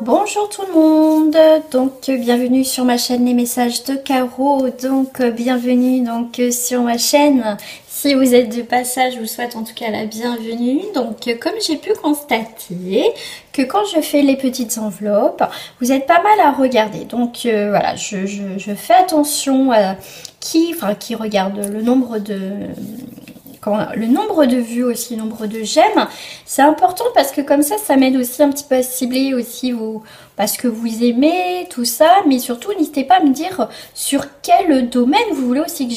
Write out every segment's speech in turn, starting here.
Bonjour tout le monde, donc bienvenue sur ma chaîne Les Messages de Caro, donc bienvenue sur ma chaîne. Si vous êtes de passage, je vous souhaite en tout cas la bienvenue. Donc comme j'ai pu constater que quand je fais les petites enveloppes, vous êtes pas mal à regarder. Donc voilà, je fais attention à qui regarde le nombre de vues aussi, le nombre de j'aime, c'est important parce que comme ça m'aide aussi un petit peu à cibler aussi parce que vous aimez tout ça, mais surtout n'hésitez pas à me dire sur quel domaine vous voulez aussi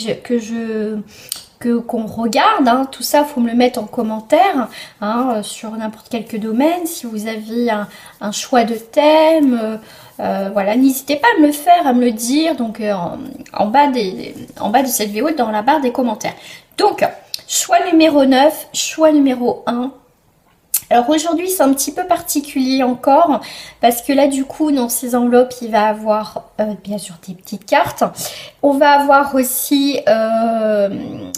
qu'on regarde, hein. Tout ça faut me le mettre en commentaire, hein, sur n'importe quel domaine. Si vous avez un choix de thème, voilà, n'hésitez pas à me le faire, à me le dire, donc en bas de cette vidéo, dans la barre des commentaires. Donc choix numéro 9, choix numéro 1. Alors aujourd'hui c'est un petit peu particulier encore parce que là du coup dans ces enveloppes il va avoir bien sûr des petites cartes. On va avoir aussi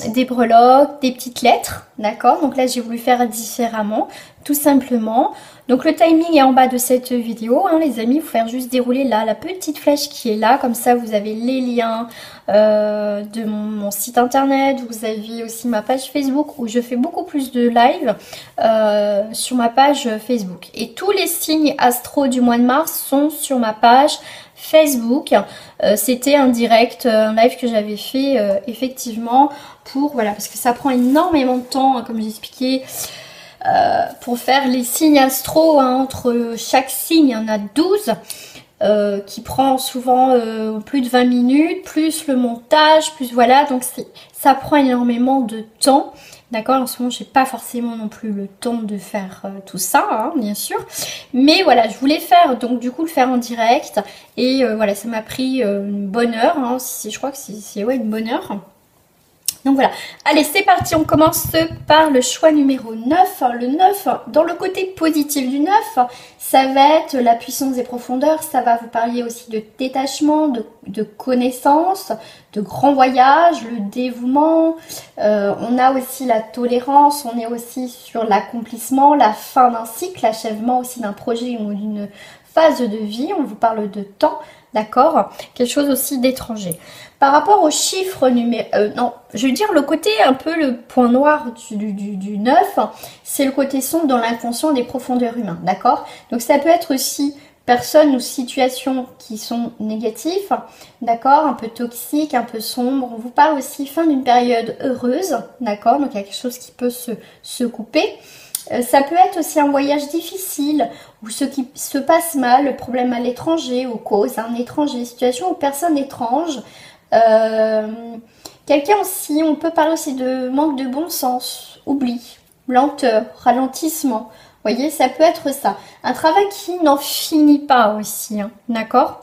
des breloques, des petites lettres, d'accord. Donc là j'ai voulu faire différemment tout simplement. Donc le timing est en bas de cette vidéo, hein, les amis. Vous faire juste dérouler là la petite flèche qui est là, comme ça vous avez les liens de mon site internet. Vous avez aussi ma page Facebook où je fais beaucoup plus de live sur ma page Facebook. Et tous les signes astro du mois de mars sont sur ma page Facebook. C'était un direct, un live que j'avais fait effectivement voilà, parce que ça prend énormément de temps, hein, comme j'expliquais. Pour faire les signes astro, hein, entre chaque signe, il y en a 12 qui prend souvent plus de 20 minutes, plus le montage, plus voilà, donc ça prend énormément de temps, d'accord. En ce moment j'ai pas forcément non plus le temps de faire tout ça, hein, bien sûr, mais voilà, je voulais faire, donc du coup le faire en direct, et voilà, ça m'a pris une bonne heure, hein, je crois que c'est ouais, une bonne heure. Donc voilà, allez c'est parti, on commence par le choix numéro 9. Le 9, dans le côté positif du 9, ça va être la puissance des profondeurs, ça va vous parler aussi de détachement, de connaissance, de grands voyages, le dévouement. On a aussi la tolérance, on est aussi sur l'accomplissement, la fin d'un cycle, l'achèvement aussi d'un projet ou d'une phase de vie, on vous parle de temps, d'accord, quelque chose aussi d'étranger. Par rapport aux chiffres numériques, non, je veux dire le côté un peu le point noir du 9, c'est le côté sombre dans l'inconscient des profondeurs humaines, d'accord. Donc ça peut être aussi personnes ou situations qui sont négatives, d'accord, un peu toxiques, un peu sombres. On vous parle aussi fin d'une période heureuse, d'accord, donc il y a quelque chose qui peut se couper. Ça peut être aussi un voyage difficile ou ce qui se passe mal, le problème à l'étranger ou cause un étranger, situation ou personne étrange. Quelqu'un aussi, on peut parler aussi de manque de bon sens, oubli, lenteur, ralentissement. Vous voyez, ça peut être ça. Un travail qui n'en finit pas aussi, hein, d'accord.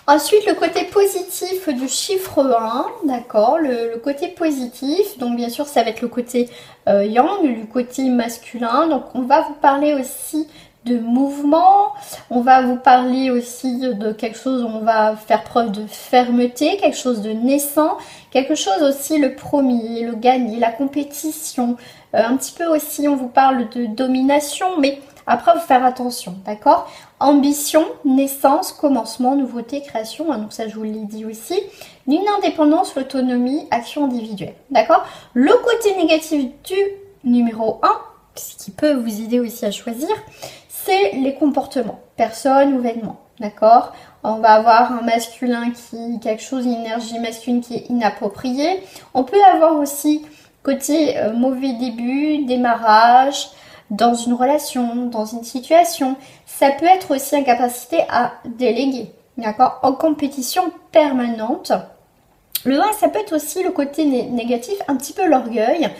Ensuite, le côté positif du chiffre 1, d'accord, le côté positif, donc bien sûr ça va être le côté yang, le côté masculin, donc on va vous parler aussi de mouvement, on va vous parler aussi de quelque chose où on va faire preuve de fermeté, quelque chose de naissant, quelque chose aussi le premier, le gagner, la compétition, un petit peu aussi on vous parle de domination, mais après, vous faire attention, d'accord. Ambition, naissance, commencement, nouveauté, création, hein, donc ça je vous l'ai dit aussi. Une indépendance, l'autonomie, action individuelle, d'accord. Le côté négatif du numéro 1, ce qui peut vous aider aussi à choisir, c'est les comportements, personnes ou vêtements, d'accord. On va avoir un masculin quelque chose, une énergie masculine qui est inappropriée. On peut avoir aussi côté mauvais début, démarrage, dans une relation, dans une situation. Ça peut être aussi une capacité à déléguer, d'accord, en compétition permanente. Le 1, ça peut être aussi le côté négatif, un petit peu l'orgueil,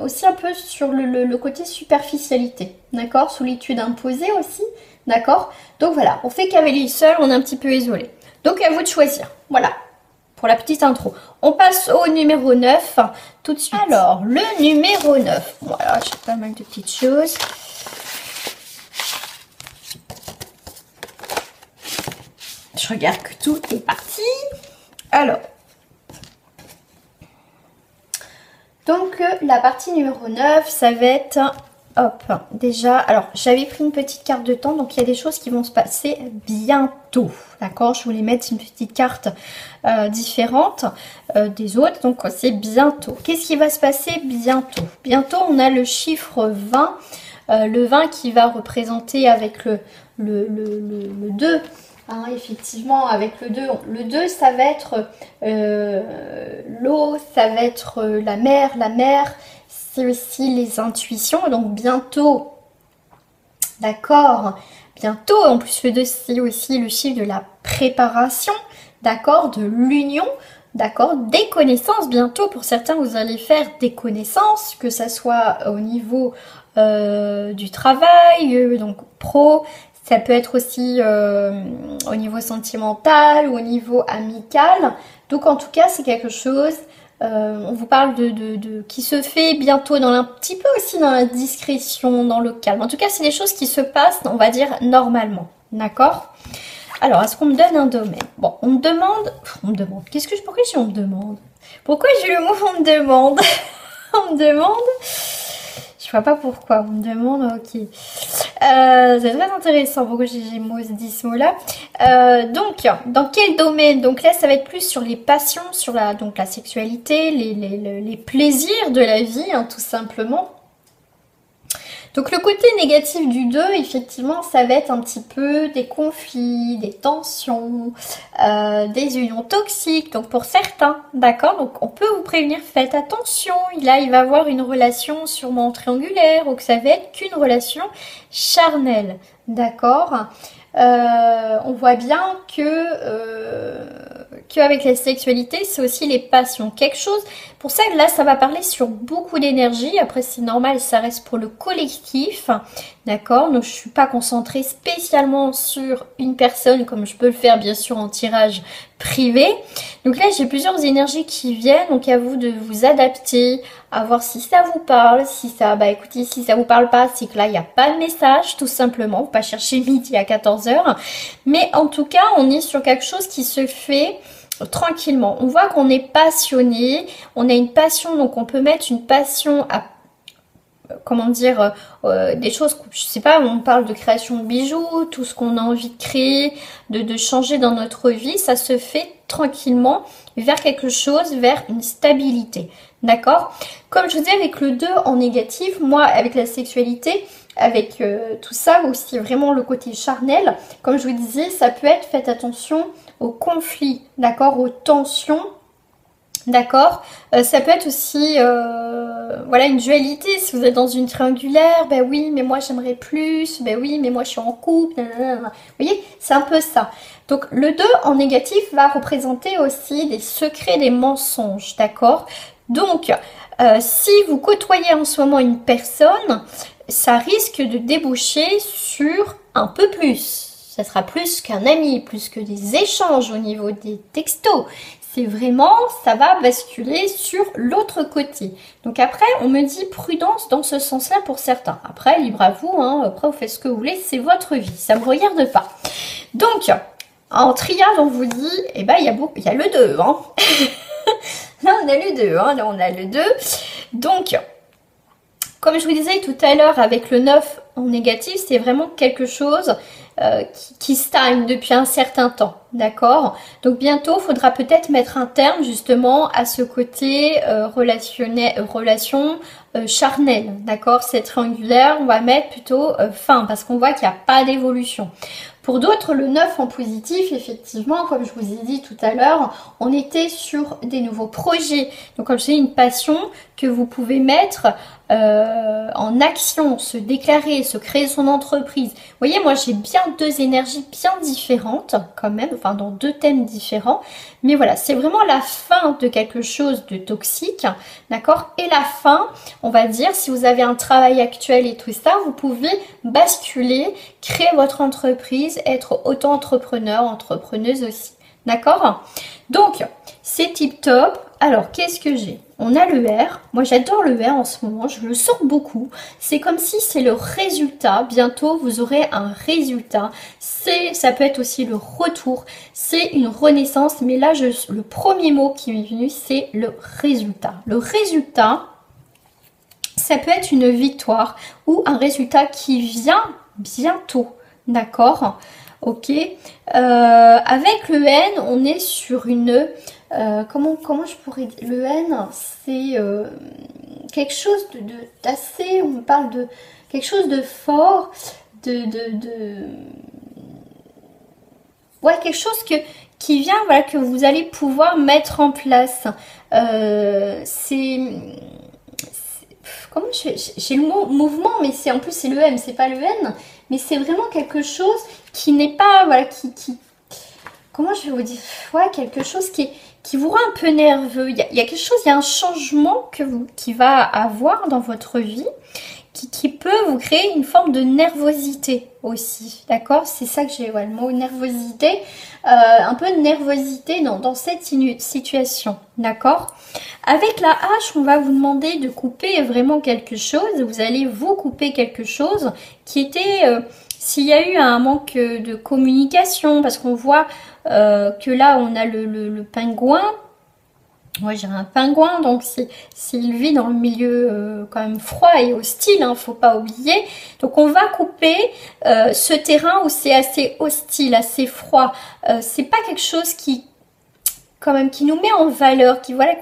aussi un peu sur le côté superficialité, d'accord, solitude imposée aussi, d'accord. Donc voilà, on fait cavalier seul, on est un petit peu isolé. Donc à vous de choisir, voilà. Pour la petite intro. On passe au numéro 9 tout de suite. Alors, le numéro 9. Voilà, j'ai pas mal de petites choses. Je regarde que tout est parti. Alors. Donc, la partie numéro 9, ça va être hop, déjà, alors j'avais pris une petite carte de temps, donc il y a des choses qui vont se passer bientôt, d'accord? Je voulais mettre une petite carte différente des autres, donc c'est bientôt. Qu'est-ce qui va se passer bientôt? Bientôt, on a le chiffre 20, le 20 qui va représenter avec le 2. Hein, effectivement, avec le 2, ça va être l'eau, ça va être la mer. La mer, c'est aussi les intuitions. Donc bientôt, d'accord, bientôt. En plus, le 2, c'est aussi le chiffre de la préparation, d'accord, de l'union. D'accord, des connaissances bientôt. Pour certains, vous allez faire des connaissances, que ça soit au niveau du travail, donc pro. Ça peut être aussi au niveau sentimental ou au niveau amical. Donc en tout cas, c'est quelque chose, on vous parle qui se fait bientôt dans un petit peu aussi dans la discrétion, dans le calme. En tout cas, c'est des choses qui se passent, on va dire, normalement. D'accord? Alors, est-ce qu'on me donne un domaine? Bon, on me demande... Pourquoi on me demande? Pourquoi j'ai le mot on me demande? On me demande... Je vois pas pourquoi, on me demande, ok. C'est très intéressant pourquoi j'ai dit ce mot-là. Donc, dans quel domaine? Donc là, ça va être plus sur les passions, sur la sexualité, les plaisirs de la vie, hein, tout simplement. Donc le côté négatif du 2, effectivement, ça va être un petit peu des conflits, des tensions, des unions toxiques. Donc pour certains, d'accord, donc on peut vous prévenir, faites attention. Là, il va y avoir une relation sûrement triangulaire ou que ça va être qu'une relation charnelle, d'accord. On voit bien qu'avec la sexualité, c'est aussi les passions. Quelque chose, pour ça, là, ça va parler sur beaucoup d'énergie. Après, c'est normal, ça reste pour le collectif. D'accord? Donc, je ne suis pas concentrée spécialement sur une personne, comme je peux le faire, bien sûr, en tirage privé. Donc là, j'ai plusieurs énergies qui viennent. Donc, à vous de vous adapter, à voir si ça vous parle. Si ça, écoutez, si ça vous parle pas, c'est que là, il n'y a pas de message, tout simplement. Faut pas chercher midi à 14 h. Mais en tout cas, on est sur quelque chose qui se fait tranquillement. On voit qu'on est passionné, on a une passion, donc on peut mettre une passion à, comment dire, des choses, je sais pas, on parle de création de bijoux, tout ce qu'on a envie de créer, de changer dans notre vie, ça se fait tranquillement vers quelque chose, vers une stabilité. D'accord? Comme je vous dis, avec le 2 en négatif, moi, avec la sexualité, avec tout ça, aussi vraiment le côté charnel, comme je vous disais, ça peut être, faites attention aux conflits, d'accord, aux tensions, d'accord. Ça peut être aussi, voilà, une dualité. Si vous êtes dans une triangulaire, ben oui, mais moi j'aimerais plus, ben oui, mais moi je suis en couple, nanana. Vous voyez, c'est un peu ça. Donc le 2 en négatif va représenter aussi des secrets, des mensonges, d'accord. Donc, si vous côtoyez en ce moment une personne, ça risque de déboucher sur un peu plus. Ça sera plus qu'un ami, plus que des échanges au niveau des textos. C'est vraiment, ça va basculer sur l'autre côté. Donc après, on me dit prudence dans ce sens-là pour certains. Après, libre à vous, hein, après vous faites ce que vous voulez, c'est votre vie, ça ne me regarde pas. Donc, en triade, on vous dit, eh ben, il y a le 2, hein. Là, on a le 2, hein, là, on a le 2. Donc, comme je vous disais tout à l'heure, avec le 9 en négatif, c'est vraiment quelque chose qui stagne depuis un certain temps, d'accord? Donc bientôt, il faudra peut-être mettre un terme justement à ce côté relation charnelle, d'accord? C'est triangulaire, on va mettre plutôt fin, parce qu'on voit qu'il n'y a pas d'évolution. Pour d'autres, le 9 en positif, effectivement, comme je vous ai dit tout à l'heure, on était sur des nouveaux projets. Donc comme je dis, une passion que vous pouvez mettre en action, se déclarer, se créer son entreprise. Vous voyez, moi j'ai bien deux énergies bien différentes quand même, enfin dans deux thèmes différents. Mais voilà, c'est vraiment la fin de quelque chose de toxique, d'accord? Et la fin, on va dire, si vous avez un travail actuel et tout ça, vous pouvez basculer, créer votre entreprise, être auto-entrepreneur, entrepreneuse aussi. D'accord? Donc, c'est tip top. Alors, qu'est-ce que j'ai? On a le R. Moi, j'adore le R en ce moment. Je le sens beaucoup. C'est comme si c'est le résultat. Bientôt, vous aurez un résultat. Ça peut être aussi le retour. C'est une renaissance. Mais là, le premier mot qui m'est venu, c'est le résultat. Le résultat, Ça peut être une victoire ou un résultat qui vient bientôt, d'accord? Ok. Avec le N, on est sur une... comment je pourrais dire? Le N, c'est quelque chose d'assez... On parle de quelque chose de fort, ouais, quelque chose qui vient, voilà, que vous allez pouvoir mettre en place. Comment j'ai le mot mouvement, mais c'est en plus c'est le M, c'est pas le N, mais c'est vraiment quelque chose qui n'est pas, voilà, comment je vais vous dire, ouais, quelque chose qui vous rend un peu nerveux. Il y a quelque chose, il y a un changement qui va avoir dans votre vie qui peut vous créer une forme de nervosité aussi, d'accord? C'est ça que j'ai, ouais, le mot nervosité, un peu de nervosité dans cette situation, d'accord? Avec la hache, on va vous demander de couper vraiment quelque chose. Vous allez vous couper quelque chose qui était... s'il y a eu un manque de communication, parce qu'on voit que là, on a le pingouin. Moi, j'ai un pingouin, donc s'il vit dans le milieu quand même froid et hostile, hein, faut pas oublier. Donc, on va couper ce terrain où c'est assez hostile, assez froid. C'est pas quelque chose quand même, qui nous met en valeur, qui voilà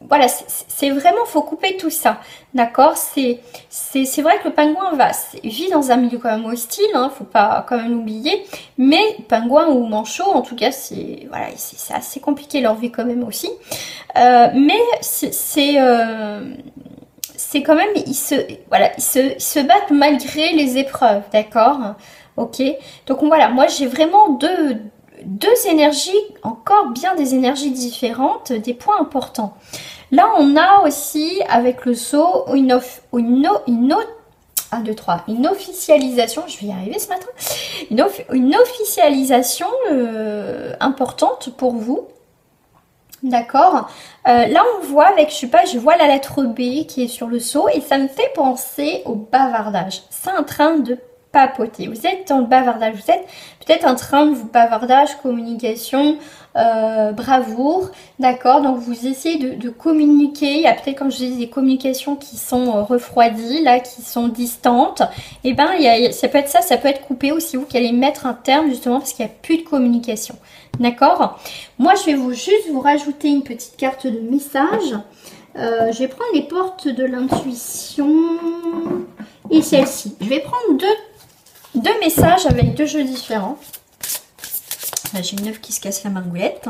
voilà, c'est vraiment, faut couper tout ça, d'accord? C'est vrai que le pingouin vit dans un milieu quand même hostile, hein, faut pas quand même l'oublier, mais pingouin ou manchot, en tout cas, c'est voilà, c'est assez compliqué leur vie quand même aussi, mais c'est quand même, ils se battent malgré les épreuves, d'accord? Ok, donc voilà, moi j'ai vraiment deux énergies, encore bien des énergies différentes, des points importants. Là, on a aussi, avec le saut, une officialisation, je vais y arriver ce matin, une officialisation importante pour vous. D'accord. Là, on voit avec, je vois la lettre B qui est sur le seau et ça me fait penser au bavardage. C'est en train de papoter. Vous êtes dans le bavardage. Vous êtes peut-être en train de vous bavardage, communication, bravoure. D'accord. Donc, vous essayez de communiquer. Il y a peut-être, comme je dis, des communications qui sont refroidies, là, qui sont distantes. Et ben, ça peut être ça, ça peut être coupé aussi. Vous qui allez mettre un terme justement parce qu'il n'y a plus de communication. D'accord. Moi, je vais juste vous rajouter une petite carte de message. Je vais prendre les portes de l'intuition et celle-ci. Je vais prendre deux messages avec deux jeux différents. Là, j'ai une œuf qui se casse la margoulette.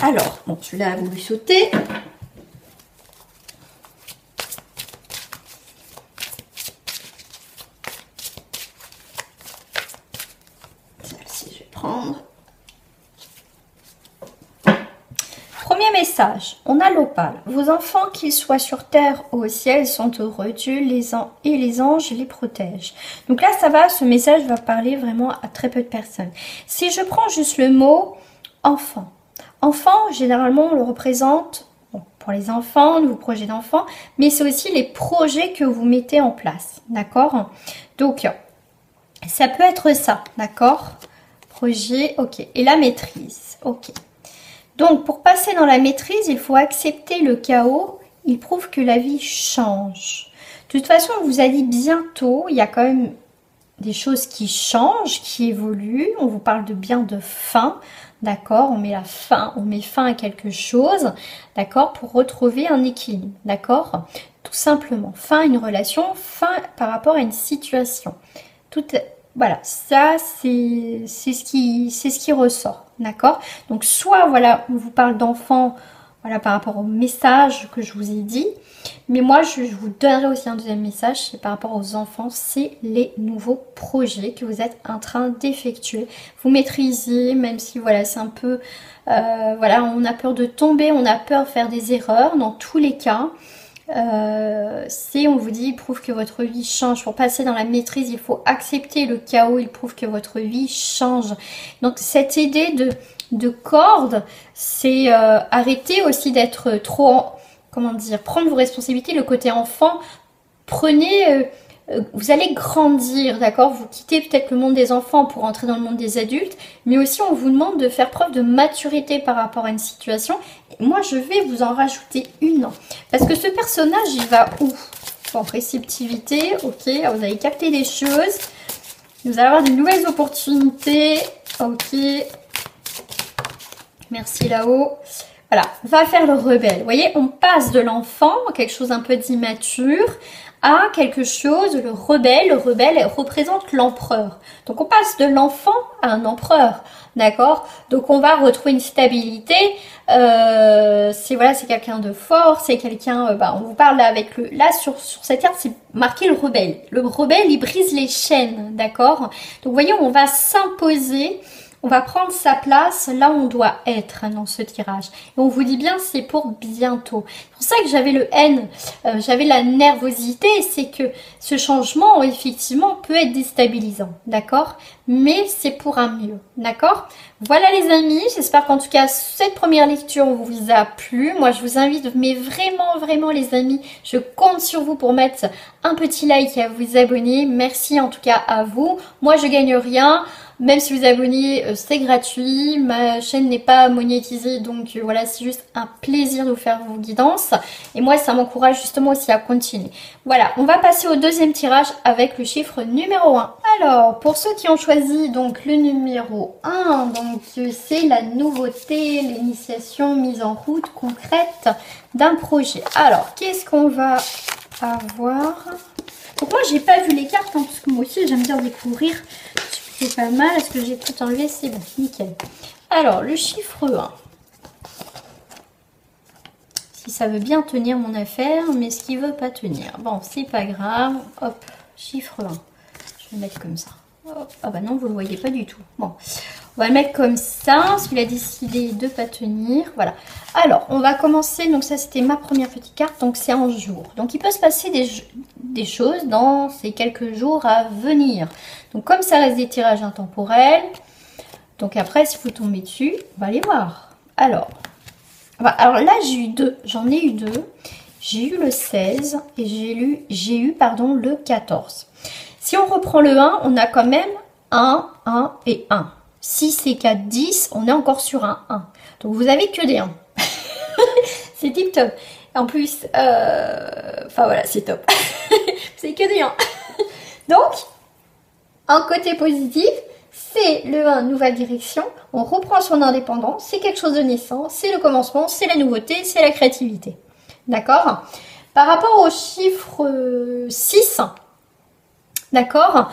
Alors, bon, celui-là a voulu sauter. Celle-ci, je vais prendre. Premier message, on a l'opale. Vos enfants, qu'ils soient sur terre ou au ciel, sont heureux. Dieu et les anges les protègent. Donc là, ça va, ce message va parler vraiment à très peu de personnes. Si je prends juste le mot enfant. Enfant, généralement, on le représente pour les enfants, nouveaux projets d'enfants, mais c'est aussi les projets que vous mettez en place. D'accord? Donc, ça peut être ça. D'accord? Projet, ok. Et la maîtrise, ok. Donc, pour passer dans la maîtrise, il faut accepter le chaos. Il prouve que la vie change. De toute façon, on vous a dit bientôt, il y a quand même des choses qui changent, qui évoluent. On vous parle de bien de fin, d'accord? On met fin à quelque chose, d'accord? Pour retrouver un équilibre, d'accord? Tout simplement, fin à une relation, fin par rapport à une situation. Voilà, ça c'est ce qui ressort, d'accord? Donc soit voilà, on vous parle d'enfants, voilà, par rapport au message que je vous ai dit, mais moi je vous donnerai aussi un deuxième message, c'est par rapport aux enfants, c'est les nouveaux projets que vous êtes en train d'effectuer. Vous maîtrisez, même si voilà, c'est un peu, voilà, on a peur de tomber, on a peur de faire des erreurs, dans tous les cas. On vous dit, il prouve que votre vie change. Pour passer dans la maîtrise, il faut accepter le chaos, il prouve que votre vie change. Donc cette idée de corde, c'est arrêter aussi d'être trop, comment dire, prendre vos responsabilités, le côté enfant. Prenez vous allez grandir, d'accord? Vous quittez peut-être le monde des enfants pour entrer dans le monde des adultes, mais aussi on vous demande de faire preuve de maturité par rapport à une situation. Et moi, je vais vous en rajouter une, parce que ce personnage, il va où? En réceptivité, ok, vous allez capter des choses, vous allez avoir de nouvelles opportunités, ok, merci là-haut. Voilà, va faire le rebelle. Vous voyez, on passe de l'enfant, quelque chose un peu d'immature, à quelque chose, le rebelle. Le rebelle représente l'empereur. Donc on passe de l'enfant à un empereur, d'accord? Donc on va retrouver une stabilité. C'est quelqu'un de fort, c'est quelqu'un. On vous parle là avec le. Là sur cette carte, c'est marqué le rebelle. Le rebelle, il brise les chaînes, d'accord? Donc vous voyez, on va s'imposer. On va prendre sa place là où on doit être dans ce tirage. Et on vous dit bien, c'est pour bientôt. C'est pour ça que j'avais le N, j'avais la nervosité. C'est que ce changement, effectivement, peut être déstabilisant, d'accord? Mais c'est pour un mieux, d'accord? Voilà les amis, j'espère qu'en tout cas, cette première lecture vous a plu. Moi, je vous invite, mais vraiment, vraiment les amis, je compte sur vous pour mettre un petit like et à vous abonner. Merci en tout cas à vous. Moi, je gagne rien. Même si vous abonnez, c'est gratuit. Ma chaîne n'est pas monétisée, donc voilà, c'est juste un plaisir de vous faire vos guidances. Et moi, ça m'encourage justement aussi à continuer. Voilà, on va passer au deuxième tirage avec le chiffre numéro 1. Alors, pour ceux qui ont choisi donc le numéro 1, donc c'est la nouveauté, l'initiation mise en route concrète d'un projet. Alors, qu'est-ce qu'on va avoir? Donc moi, j'ai pas vu les cartes, hein, parce que moi aussi, j'aime bien découvrir. C'est pas mal, est-ce que j'ai tout enlevé? C'est bon, nickel. Alors, le chiffre 1. Si ça veut bien tenir mon affaire, mais ce qui veut pas tenir. Bon, c'est pas grave. Hop, chiffre 1. Je vais le mettre comme ça. Hop. Ah bah non, vous le voyez pas du tout. Bon, on va le mettre comme ça, parce qu'il a décidé de pas tenir. Voilà. Alors, on va commencer. Donc ça, c'était ma première petite carte. Donc c'est en jour. Donc il peut se passer des choses dans ces quelques jours à venir. Donc comme ça reste des tirages intemporels, donc après si vous tombez dessus, on va aller voir. Alors là j'ai eu deux, j'en ai eu deux. J'ai eu le 16 et j'ai eu le 14. Si on reprend le 1, on a quand même 1, 1 et 1. 6 et 4, 10, on est encore sur un 1. Donc vous avez que des 1. C'est tip top. En plus, voilà, c'est top. C'est que des 1. Donc, un côté positif, c'est le 1, nouvelle direction. On reprend son indépendance, c'est quelque chose de naissant, c'est le commencement, c'est la nouveauté, c'est la créativité. D'accord? Par rapport au chiffre 6, d'accord?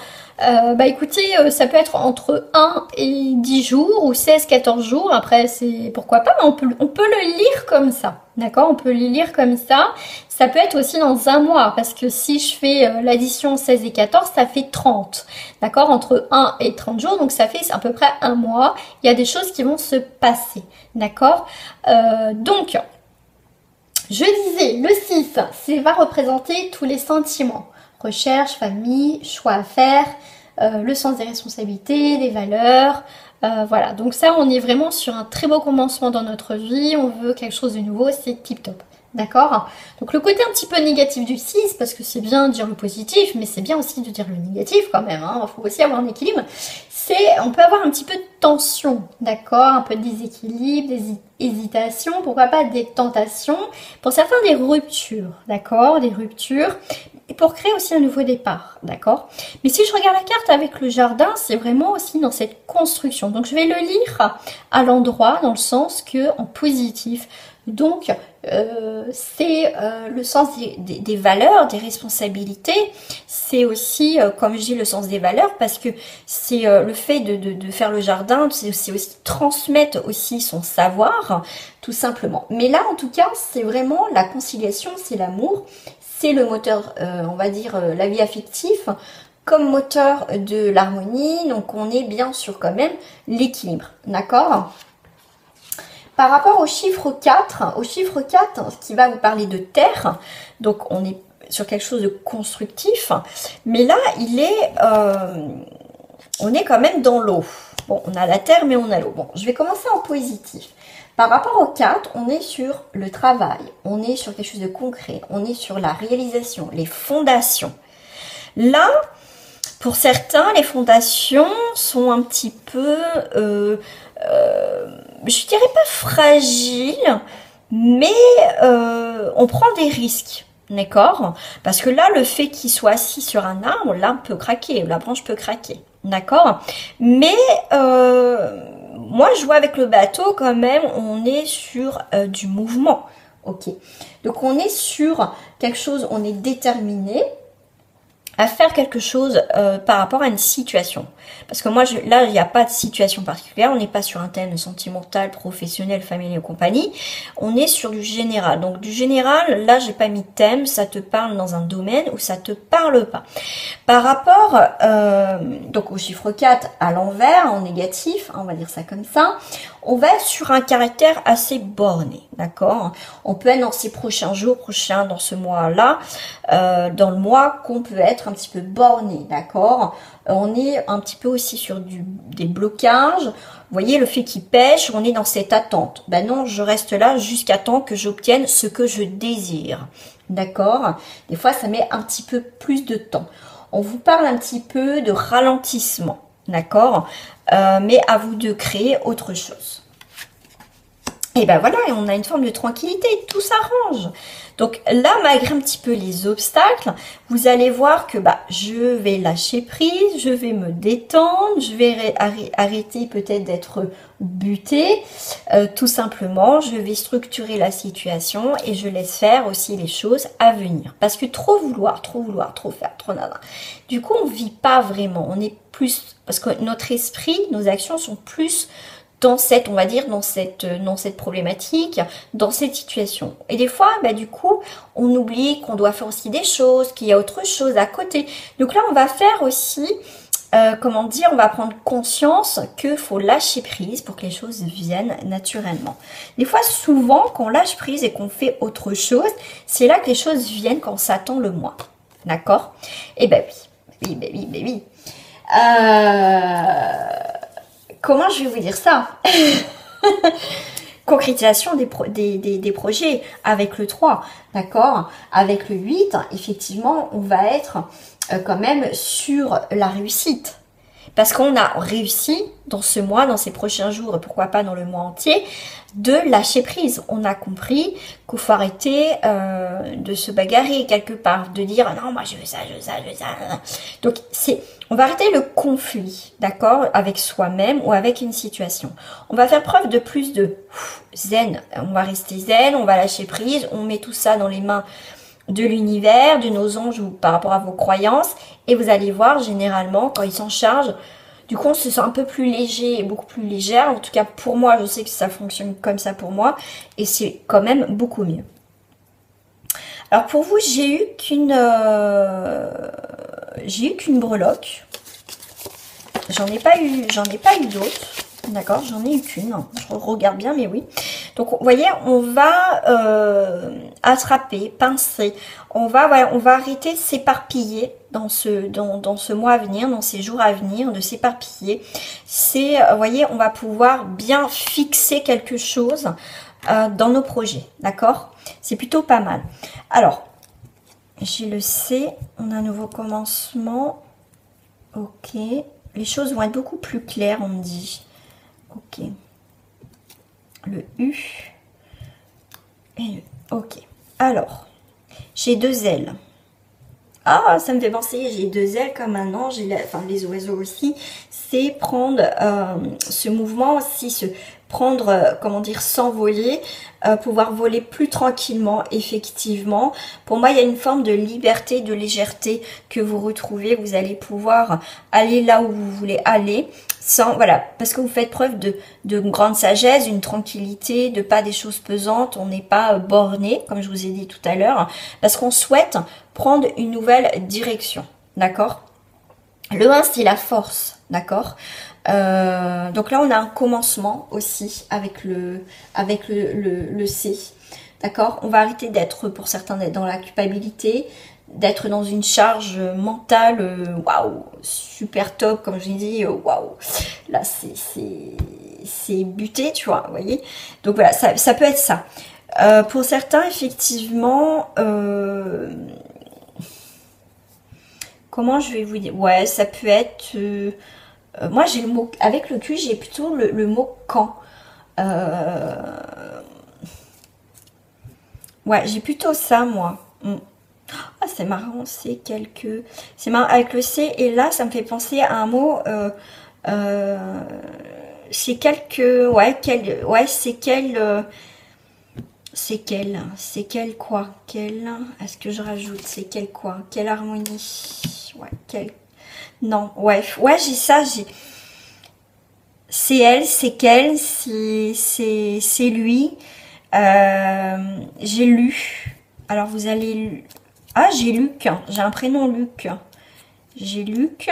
Écoutez, ça peut être entre 1 et 10 jours ou 16, 14 jours. Après, c'est pourquoi pas, mais on peut le lire comme ça. D'accord? On peut le lire comme ça. Ça peut être aussi dans un mois, parce que si je fais l'addition 16 et 14, ça fait 30. D'accord? Entre 1 et 30 jours, donc ça fait à peu près un mois. Il y a des choses qui vont se passer. D'accord? Donc, je disais, le 6, ça va représenter tous les sentiments. Recherche, famille, choix à faire, le sens des responsabilités, les valeurs. Voilà, donc ça, on est vraiment sur un très beau commencement dans notre vie. On veut quelque chose de nouveau, c'est tip top. D'accord? Donc le côté un petit peu négatif du 6, parce que c'est bien de dire le positif, mais c'est bien aussi de dire le négatif quand même. Il faut aussi avoir un équilibre. On peut avoir un petit peu de tension, d'accord? Un peu de déséquilibre, des hésitations, pourquoi pas des tentations. Pour certains, des ruptures, d'accord? Des ruptures. Et pour créer aussi un nouveau départ, d'accord? Mais si je regarde la carte avec le jardin, c'est vraiment aussi dans cette construction. Donc je vais le lire à l'endroit, dans le sens que en positif. Donc c'est le sens des valeurs, des responsabilités. C'est aussi, comme je dis, le sens des valeurs, parce que c'est le fait de faire le jardin, c'est aussi transmettre aussi son savoir, tout simplement. Mais là, en tout cas, c'est vraiment la conciliation, c'est l'amour. C'est le moteur, on va dire, la vie affective comme moteur de l'harmonie. Donc, on est bien sûr quand même l'équilibre. D'accord? Par rapport au chiffre 4, ce qui va vous parler de terre. Donc, on est sur quelque chose de constructif. Mais là, on est quand même dans l'eau. Bon, on a la terre, mais on a l'eau. Bon, je vais commencer en positif. Par rapport au 4, on est sur le travail, on est sur quelque chose de concret, on est sur la réalisation, les fondations. Là, pour certains, les fondations sont un petit peu, je dirais pas fragiles, mais on prend des risques. D'accord? Parce que là, le fait qu'il soit assis sur un arbre, l'arbre peut craquer, la branche peut craquer. D'accord? Mais moi, je vois avec le bateau quand même, on est sur du mouvement. Ok. Donc on est sur quelque chose, on est déterminé à faire quelque chose par rapport à une situation. Parce que moi, là, il n'y a pas de situation particulière. On n'est pas sur un thème sentimental, professionnel, familial et compagnie. On est sur du général. Donc, du général, là, j'ai pas mis de thème. Ça te parle dans un domaine ou ça te parle pas. Par rapport donc au chiffre 4 à l'envers, en négatif, on va dire ça comme ça, on va être sur un caractère assez borné, d'accord? On peut être dans ces prochains jours, dans ce mois-là, dans le mois qu'on peut être un petit peu borné, d'accord? On est un petit peu aussi sur des blocages. Vous voyez, le fait qu'il pêche, on est dans cette attente. Ben non, je reste là jusqu'à temps que j'obtienne ce que je désire, d'accord? Des fois, ça met un petit peu plus de temps. On vous parle un petit peu de ralentissement, d'accord? Mais à vous de créer autre chose. Et ben voilà, on a une forme de tranquillité, tout s'arrange. Donc là, malgré un petit peu les obstacles, vous allez voir que je vais lâcher prise, je vais me détendre, je vais arrêter peut-être d'être buté, tout simplement, je vais structurer la situation et je laisse faire aussi les choses à venir. Parce que trop vouloir, trop faire, trop nada. Du coup, on vit pas vraiment, on est plus, parce que notre esprit, nos actions sont plus dans cette, on va dire, dans cette problématique, dans cette situation. Et des fois, du coup, on oublie qu'on doit faire aussi des choses, qu'il y a autre chose à côté. Donc là, on va faire aussi, comment dire, on va prendre conscience qu'il faut lâcher prise pour que les choses viennent naturellement. Des fois, souvent, quand on lâche prise et qu'on fait autre chose, c'est là que les choses viennent quand on s'attend le moins. D'accord? Eh ben oui. Comment je vais vous dire ça? Concrétisation des projets avec le 3, d'accord? Avec le 8, effectivement, on va être quand même sur la réussite. Parce qu'on a réussi dans ce mois, dans ces prochains jours, et pourquoi pas dans le mois entier, de lâcher prise. On a compris qu'il faut arrêter de se bagarrer quelque part, de dire non, moi je veux ça. Donc on va arrêter le conflit, d'accord, avec soi-même ou avec une situation. On va faire preuve de plus de zen. On va rester zen, on va lâcher prise, on met tout ça dans les mains de l'univers, de nos anges ou par rapport à vos croyances. Et vous allez voir, généralement, quand ils s'en chargent, du coup, on se sent un peu plus léger et beaucoup plus légère. En tout cas, pour moi, je sais que ça fonctionne comme ça pour moi. Et c'est quand même beaucoup mieux. Alors, pour vous, j'ai eu qu'une breloque. J'en ai pas eu d'autres. D'accord, j'en ai eu qu'une. Je regarde bien, mais oui. Donc, vous voyez, on va attraper, pincer. On va arrêter de s'éparpiller dans ce mois à venir, dans ces jours à venir, de s'éparpiller. C'est, vous voyez, on va pouvoir bien fixer quelque chose dans nos projets. D'accord? C'est plutôt pas mal. Alors, je le sais, on a un nouveau commencement. Ok. Les choses vont être beaucoup plus claires, on me dit. Ok. Le U. Et le... Ok. Alors, j'ai 2 ailes. Ah, ça me fait penser, j'ai 2 ailes comme un ange, enfin les oiseaux aussi. C'est prendre ce mouvement aussi, prendre, comment dire, s'envoler, pouvoir voler plus tranquillement, effectivement. Pour moi, il y a une forme de liberté, de légèreté que vous retrouvez. Vous allez pouvoir aller là où vous voulez aller, sans, voilà, parce que vous faites preuve de grande sagesse, une tranquillité, de pas des choses pesantes. On n'est pas borné, comme je vous ai dit tout à l'heure, parce qu'on souhaite prendre une nouvelle direction, d'accord? Le 1, c'est la force, d'accord? Donc là, on a un commencement aussi avec le C, d'accord? On va arrêter d'être, pour certains, d'être dans la culpabilité, d'être dans une charge mentale, waouh, super top, comme je l'ai dit, waouh, là, c'est buté, tu vois, vous voyez? Donc voilà, ça peut être ça. Pour certains, effectivement, comment je vais vous dire? Ouais, ça peut être... moi, j'ai le mot... Avec le Q, j'ai plutôt le mot quand. Ouais, j'ai plutôt ça, moi. Ah, c'est marrant, c'est quelques... C'est marrant, avec le C, et là, ça me fait penser à un mot... c'est quelques... Ouais, ouais c'est quel... c'est quel quoi? Quel... Est-ce que je rajoute? C'est quel quoi? Quelle harmonie? Ouais, quel... Non, ouais, ouais, j'ai ça, j'ai... C'est elle, c'est qu'elle, c'est lui. J'ai lu. Alors vous allez... Ah, j'ai Luc. J'ai un prénom Luc. J'ai Luc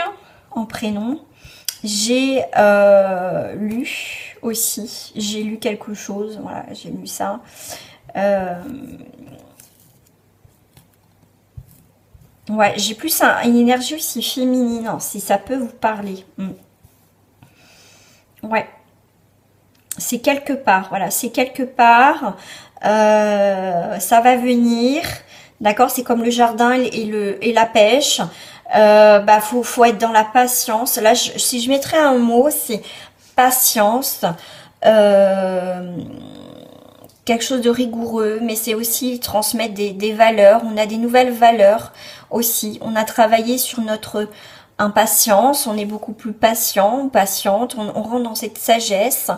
en prénom. J'ai lu aussi. J'ai lu quelque chose. Voilà, j'ai lu ça. Ouais, j'ai plus une énergie aussi féminine, hein, si ça peut vous parler. Ouais. C'est quelque part, voilà, c'est quelque part. Ça va venir. D'accord, c'est comme le jardin et la pêche. Bah, faut être dans la patience. Là, si je mettrais un mot, c'est patience. Quelque chose de rigoureux, mais c'est aussi transmettre des valeurs. On a des nouvelles valeurs aussi. On a travaillé sur notre impatience. On est beaucoup plus patient, patiente. On rentre dans cette sagesse.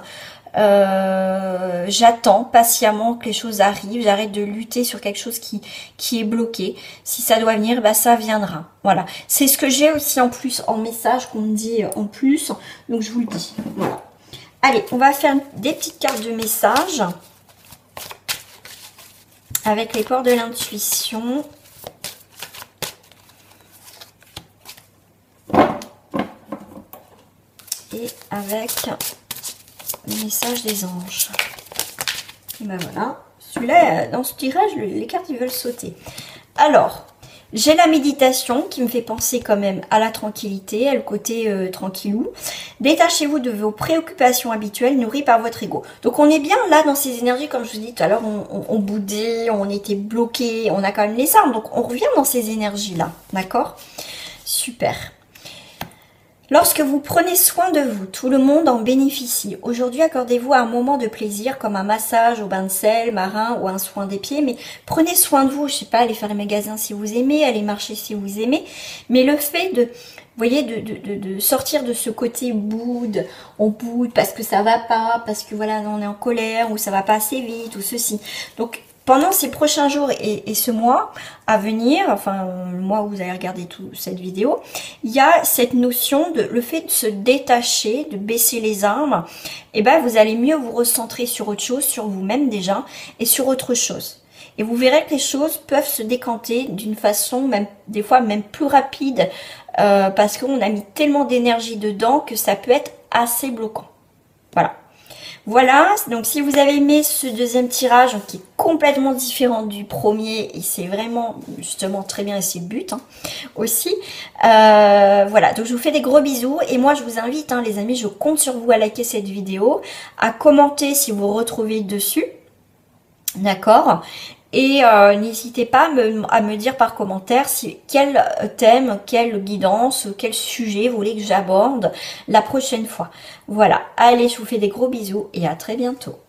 J'attends patiemment que les choses arrivent, j'arrête de lutter sur quelque chose qui est bloqué. Si ça doit venir, bah ça viendra. Voilà, c'est ce que j'ai aussi en plus en message qu'on me dit en plus, donc je vous le dis. Voilà. Allez, on va faire des petites cartes de message avec les ports de l'intuition. Et avec le message des anges. Et ben voilà. Celui-là, dans ce tirage, les cartes, ils veulent sauter. Alors, j'ai la méditation qui me fait penser quand même à la tranquillité, à le côté tranquillou. Détachez-vous de vos préoccupations habituelles nourries par votre ego. Donc, on est bien là dans ces énergies, comme je vous dis tout à l'heure, on boudait, on était bloqué, on a quand même les armes. Donc, on revient dans ces énergies-là. D'accord? Super. Lorsque vous prenez soin de vous, tout le monde en bénéficie. Aujourd'hui, accordez-vous un moment de plaisir comme un massage au bain de sel, marin ou un soin des pieds. Mais prenez soin de vous, je sais pas, allez faire les magasins si vous aimez, allez marcher si vous aimez. Mais le fait de, vous voyez, de sortir de ce côté boude, on boude parce que ça va pas, parce que voilà, on est en colère ou ça va pas assez vite ou ceci. Donc, pendant ces prochains jours et ce mois à venir, enfin le mois où vous allez regarder toute cette vidéo, il y a cette notion de le fait de se détacher, de baisser les armes, et ben vous allez mieux vous recentrer sur autre chose, sur vous-même déjà, et sur autre chose. Et vous verrez que les choses peuvent se décanter d'une façon même des fois même plus rapide, parce qu'on a mis tellement d'énergie dedans que ça peut être assez bloquant. Voilà. Voilà, donc si vous avez aimé ce deuxième tirage qui est complètement différent du premier et c'est vraiment justement très bien et c'est le but aussi. Voilà, donc je vous fais des gros bisous et moi je vous invite les amis, je compte sur vous à liker cette vidéo, à commenter si vous retrouvez dessus, d'accord. Et n'hésitez pas à me dire par commentaire quel thème, quelle guidance, quel sujet vous voulez que j'aborde la prochaine fois. Voilà, allez, je vous fais des gros bisous et à très bientôt.